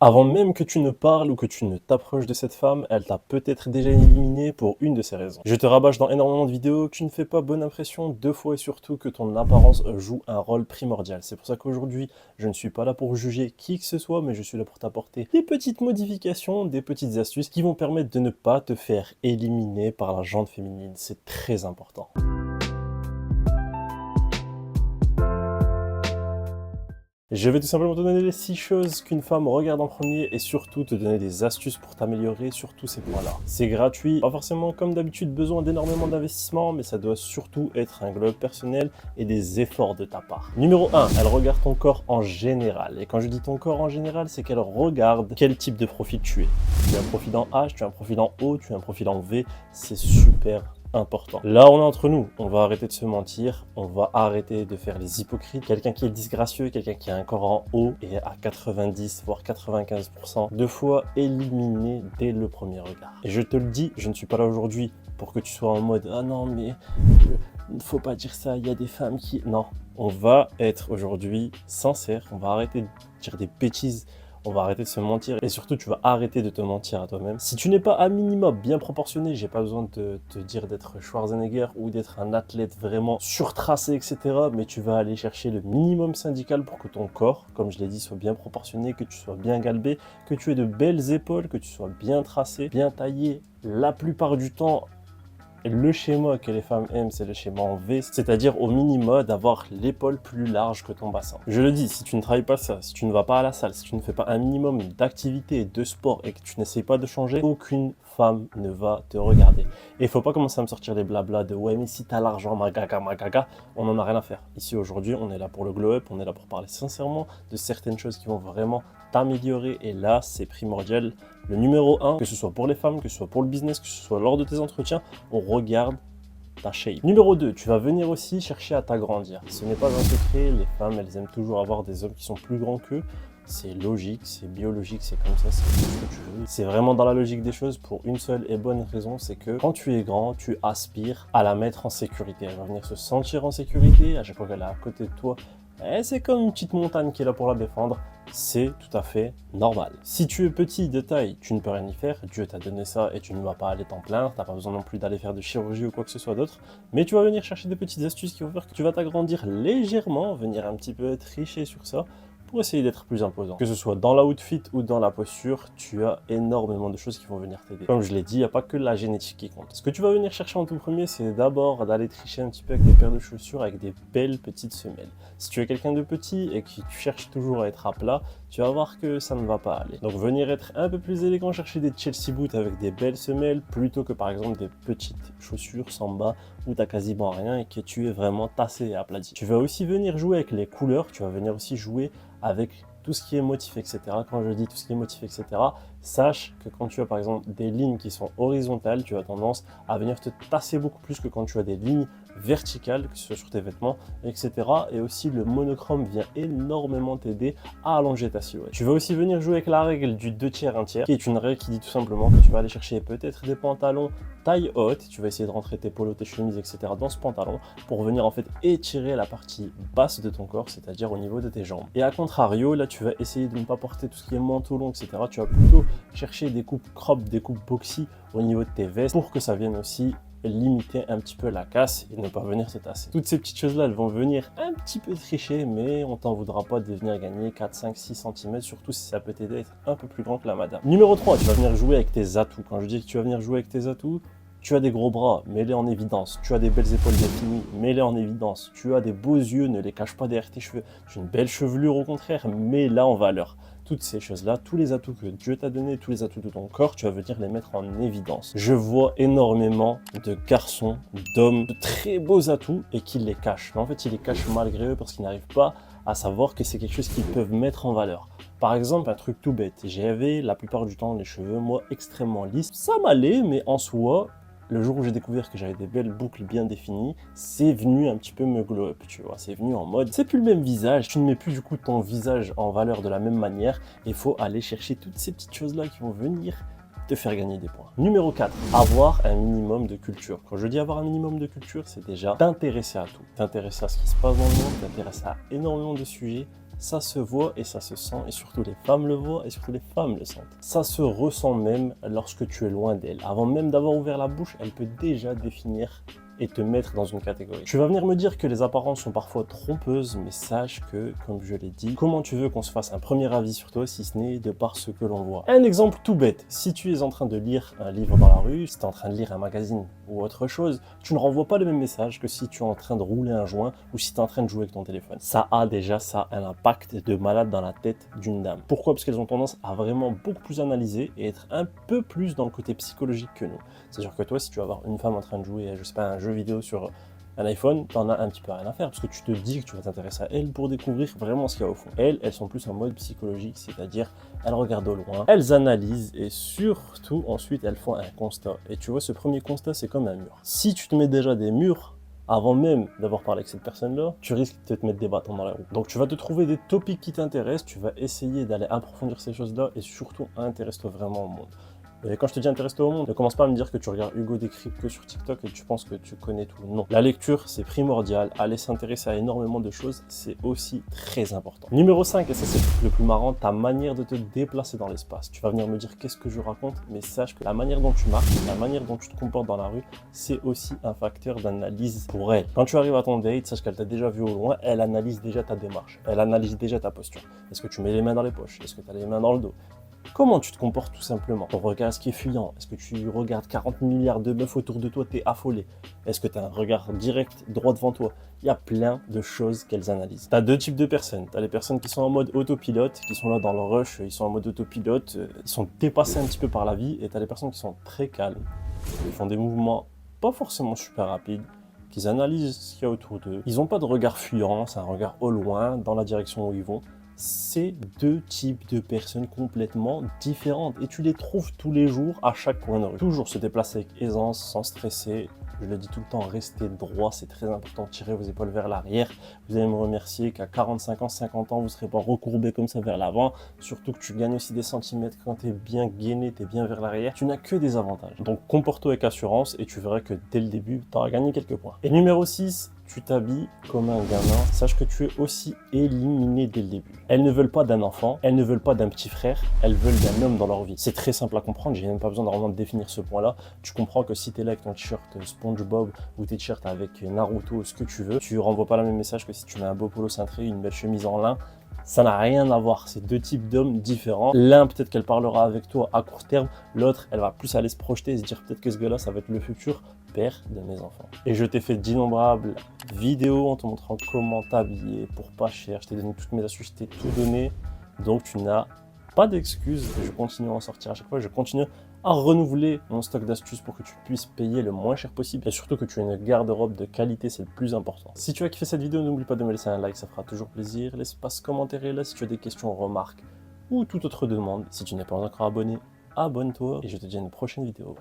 Avant même que tu ne parles ou que tu ne t'approches de cette femme, elle t'a peut-être déjà éliminé pour une de ces raisons. Je te rabâche dans énormément de vidéos que tu ne fais pas bonne impression deux fois et surtout que ton apparence joue un rôle primordial. C'est pour ça qu'aujourd'hui, je ne suis pas là pour juger qui que ce soit, mais je suis là pour t'apporter des petites modifications, des petites astuces qui vont permettre de ne pas te faire éliminer par la jante féminine. C'est très important. Je vais tout simplement te donner les 6 choses qu'une femme regarde en premier et surtout te donner des astuces pour t'améliorer sur tous ces points-là. C'est gratuit, pas forcément comme d'habitude besoin d'énormément d'investissement, mais ça doit surtout être un globe personnel et des efforts de ta part. Numéro 1, elle regarde ton corps en général. Et quand je dis ton corps en général, c'est qu'elle regarde quel type de profil tu es. Tu as un profil en H, tu as un profil en O, tu as un profil en V, c'est super important. Là, on est entre nous. On va arrêter de se mentir. On va arrêter de faire les hypocrites. Quelqu'un qui est disgracieux, quelqu'un qui a un corps en haut et à 90 voire 95% deux fois éliminé dès le premier regard. Et je te le dis, je ne suis pas là aujourd'hui pour que tu sois en mode ah non mais il ne faut pas dire ça. Il y a des femmes qui non. On va être aujourd'hui sincère. On va arrêter de dire des bêtises. On va arrêter de se mentir et surtout tu vas arrêter de te mentir à toi-même. Si tu n'es pas à minima bien proportionné, j'ai pas besoin de te dire d'être Schwarzenegger ou d'être un athlète vraiment surtracé, etc. Mais tu vas aller chercher le minimum syndical pour que ton corps, comme je l'ai dit, soit bien proportionné, que tu sois bien galbé, que tu aies de belles épaules, que tu sois bien tracé, bien taillé. La plupart du temps, le schéma que les femmes aiment, c'est le schéma en V, c'est-à-dire au minimum d'avoir l'épaule plus large que ton bassin. Je le dis, si tu ne travailles pas ça, si tu ne vas pas à la salle, si tu ne fais pas un minimum d'activité et de sport et que tu n'essayes pas de changer, aucune femme ne va te regarder. Et il faut pas commencer à me sortir les blablas de ouais mais si t'as l'argent ma gaga, on en a rien à faire. Ici aujourd'hui, on est là pour le glow up, on est là pour parler sincèrement de certaines choses qui vont vraiment t'améliorer et là c'est primordial. Le numéro 1, que ce soit pour les femmes, que ce soit pour le business, que ce soit lors de tes entretiens, on regarde ta shape. Numéro 2, tu vas venir aussi chercher à t'agrandir. Ce n'est pas un secret, les femmes elles aiment toujours avoir des hommes qui sont plus grands qu'eux. C'est logique, c'est biologique, c'est comme ça, c'est tout ce que tu veux. C'est vraiment dans la logique des choses pour une seule et bonne raison, c'est que quand tu es grand, tu aspires à la mettre en sécurité. Elle va venir se sentir en sécurité à chaque fois qu'elle est à côté de toi. Et c'est comme une petite montagne qui est là pour la défendre. C'est tout à fait normal. Si tu es petit de taille, tu ne peux rien y faire. Dieu t'a donné ça et tu ne vas pas aller t'en plaindre. Tu n'as pas besoin non plus d'aller faire de chirurgie ou quoi que ce soit d'autre. Mais tu vas venir chercher des petites astuces qui vont faire que tu vas t'agrandir légèrement, venir un petit peu tricher sur ça pour essayer d'être plus imposant. Que ce soit dans l'outfit ou dans la posture, tu as énormément de choses qui vont venir t'aider. Comme je l'ai dit, il n'y a pas que la génétique qui compte. Ce que tu vas venir chercher en tout premier, c'est d'abord d'aller tricher un petit peu avec des paires de chaussures avec des belles petites semelles. Si tu es quelqu'un de petit et que tu cherches toujours à être à plat, tu vas voir que ça ne va pas aller. Donc venir être un peu plus élégant, chercher des Chelsea boots avec des belles semelles plutôt que par exemple des petites chaussures sans bas où tu n'as quasiment rien et que tu es vraiment tassé et aplati. Tu vas aussi venir jouer avec les couleurs, tu vas venir aussi jouer avec tout ce qui est motif, etc. Quand je dis tout ce qui est motif, etc., sache que quand tu as par exemple des lignes qui sont horizontales, tu as tendance à venir te tasser beaucoup plus que quand tu as des lignes verticales, que ce soit sur tes vêtements, etc. Et aussi le monochrome vient énormément t'aider à allonger ta silhouette. Tu vas aussi venir jouer avec la règle du 2 tiers, 1 tiers, qui est une règle qui dit tout simplement que tu vas aller chercher peut-être des pantalons taille haute, tu vas essayer de rentrer tes polos, tes chemises, etc. dans ce pantalon pour venir en fait étirer la partie basse de ton corps, c'est-à-dire au niveau de tes jambes. Et à contrario, là tu vas essayer de ne pas porter tout ce qui est manteau long, etc. Tu vas plutôt chercher des coupes crop, des coupes boxy au niveau de tes vestes pour que ça vienne aussi limiter un petit peu la casse et ne pas venir te tasser. Toutes ces petites choses-là, elles vont venir un petit peu tricher, mais on t'en voudra pas de venir gagner 4, 5, 6 cm, surtout si ça peut t'aider à être un peu plus grand que la madame. Numéro 3, tu vas venir jouer avec tes atouts. Quand je dis que tu vas venir jouer avec tes atouts, tu as des gros bras, mets-les en évidence. Tu as des belles épaules définies, mets-les en évidence. Tu as des beaux yeux, ne les cache pas derrière tes cheveux. Tu as une belle chevelure au contraire, mets-la en valeur. Toutes ces choses-là, tous les atouts que Dieu t'a donnés, tous les atouts de ton corps, tu vas venir les mettre en évidence. Je vois énormément de garçons, d'hommes, de très beaux atouts et qui les cachent. Mais en fait, ils les cachent malgré eux parce qu'ils n'arrivent pas à savoir que c'est quelque chose qu'ils peuvent mettre en valeur. Par exemple, un truc tout bête, j'avais la plupart du temps les cheveux, moi, extrêmement lisses. Ça m'allait, mais en soi, le jour où j'ai découvert que j'avais des belles boucles bien définies, c'est venu un petit peu me glow up, tu vois. C'est venu en mode, c'est plus le même visage, tu ne mets plus du coup ton visage en valeur de la même manière. Il faut aller chercher toutes ces petites choses-là qui vont venir te faire gagner des points. Numéro 4, avoir un minimum de culture. Quand je dis avoir un minimum de culture, c'est déjà t'intéresser à tout. T'intéresser à ce qui se passe dans le monde, t'intéresser à énormément de sujets, ça se voit et ça se sent, et surtout les femmes le voient et surtout les femmes le sentent. Ça se ressent même lorsque tu es loin d'elle. Avant même d'avoir ouvert la bouche, elle peut déjà définir et te mettre dans une catégorie. Tu vas venir me dire que les apparences sont parfois trompeuses, mais sache que, comme je l'ai dit, comment tu veux qu'on se fasse un premier avis sur toi si ce n'est de par ce que l'on voit. Un exemple tout bête, si tu es en train de lire un livre dans la rue, si tu es en train de lire un magazine ou autre chose, tu ne renvoies pas le même message que si tu es en train de rouler un joint ou si tu es en train de jouer avec ton téléphone. Ça a déjà un impact de malade dans la tête d'une dame. Pourquoi? Parce qu'elles ont tendance à vraiment beaucoup plus analyser et être un peu plus dans le côté psychologique que nous. C'est-à-dire que toi, si tu vas voir une femme en train de jouer, je sais pas, un jeu vidéo sur un iPhone, t'en as un petit peu rien à faire parce que tu te dis que tu vas t'intéresser à elle pour découvrir vraiment ce qu'il y a au fond. Elles sont plus en mode psychologique, c'est-à-dire elles regardent au loin, elles analysent et surtout ensuite elles font un constat. Et tu vois, ce premier constat, c'est comme un mur. Si tu te mets déjà des murs avant même d'avoir parlé avec cette personne-là, tu risques de te mettre des bâtons dans la roue. Donc tu vas te trouver des topics qui t'intéressent, tu vas essayer d'aller approfondir ces choses-là et surtout intéresse-toi vraiment au monde. Et quand je te dis intéresse-toi au monde, ne commence pas à me dire que tu regardes Hugo Décrypte que sur TikTok et tu penses que tu connais tout. Non. La lecture, c'est primordial. Aller s'intéresser à énormément de choses, c'est aussi très important. Numéro 5, et ça c'est le plus marrant, ta manière de te déplacer dans l'espace. Tu vas venir me dire qu'est-ce que je raconte, mais sache que la manière dont tu marches, la manière dont tu te comportes dans la rue, c'est aussi un facteur d'analyse pour elle. Quand tu arrives à ton date, sache qu'elle t'a déjà vu au loin, elle analyse déjà ta démarche. Elle analyse déjà ta posture. Est-ce que tu mets les mains dans les poches? Est-ce que tu as les mains dans le dos? Comment tu te comportes tout simplement? Ton regard, est-ce qu'il est fuyant? Est-ce que tu regardes 40 milliards de meufs autour de toi, t'es affolé? Est-ce que tu as un regard direct, droit devant toi? Il y a plein de choses qu'elles analysent. Tu as deux types de personnes. Tu as les personnes qui sont en mode autopilote, qui sont là dans le rush, ils sont en mode autopilote, ils sont dépassés un petit peu par la vie. Et tu as les personnes qui sont très calmes, ils font des mouvements pas forcément super rapides, qui analysent ce qu'il y a autour d'eux. Ils n'ont pas de regard fuyant, c'est un regard au loin, dans la direction où ils vont. C'est deux types de personnes complètement différentes et tu les trouves tous les jours à chaque coin de rue. Toujours se déplacer avec aisance, sans stresser. Je le dis tout le temps, restez droit, c'est très important. Tirez vos épaules vers l'arrière. Vous allez me remercier qu'à 45 ans, 50 ans, vous ne serez pas recourbé comme ça vers l'avant. Surtout que tu gagnes aussi des centimètres quand tu es bien gainé, tu es bien vers l'arrière. Tu n'as que des avantages. Donc comporte-toi avec assurance et tu verras que dès le début, tu auras gagné quelques points. Et numéro 6, tu t'habilles comme un gamin, sache que tu es aussi éliminé dès le début. Elles ne veulent pas d'un enfant, elles ne veulent pas d'un petit frère, elles veulent d'un homme dans leur vie. C'est très simple à comprendre, j'ai même pas besoin de vraiment définir ce point-là. Tu comprends que si tu es là avec ton t-shirt SpongeBob ou tes t-shirts avec Naruto, ce que tu veux, tu renvoies pas le même message que si tu mets un beau polo cintré, une belle chemise en lin. Ça n'a rien à voir, c'est deux types d'hommes différents. L'un, peut-être qu'elle parlera avec toi à court terme, l'autre, elle va plus aller se projeter et se dire peut-être que ce gars-là, ça va être le futur père de mes enfants. Et je t'ai fait d'innombrables vidéos en te montrant comment t'habiller pour pas cher. Je t'ai donné toutes mes astuces, je t'ai tout donné. Donc tu n'as pas d'excuses. Je continue à en sortir à chaque fois. Je continue à renouveler mon stock d'astuces pour que tu puisses payer le moins cher possible. Et surtout que tu aies une garde-robe de qualité, c'est le plus important. Si tu as kiffé cette vidéo, n'oublie pas de me laisser un like, ça fera toujours plaisir. L'espace commentaire est là si tu as des questions, remarques ou toute autre demande. Si tu n'es pas encore abonné, abonne-toi et je te dis à une prochaine vidéo.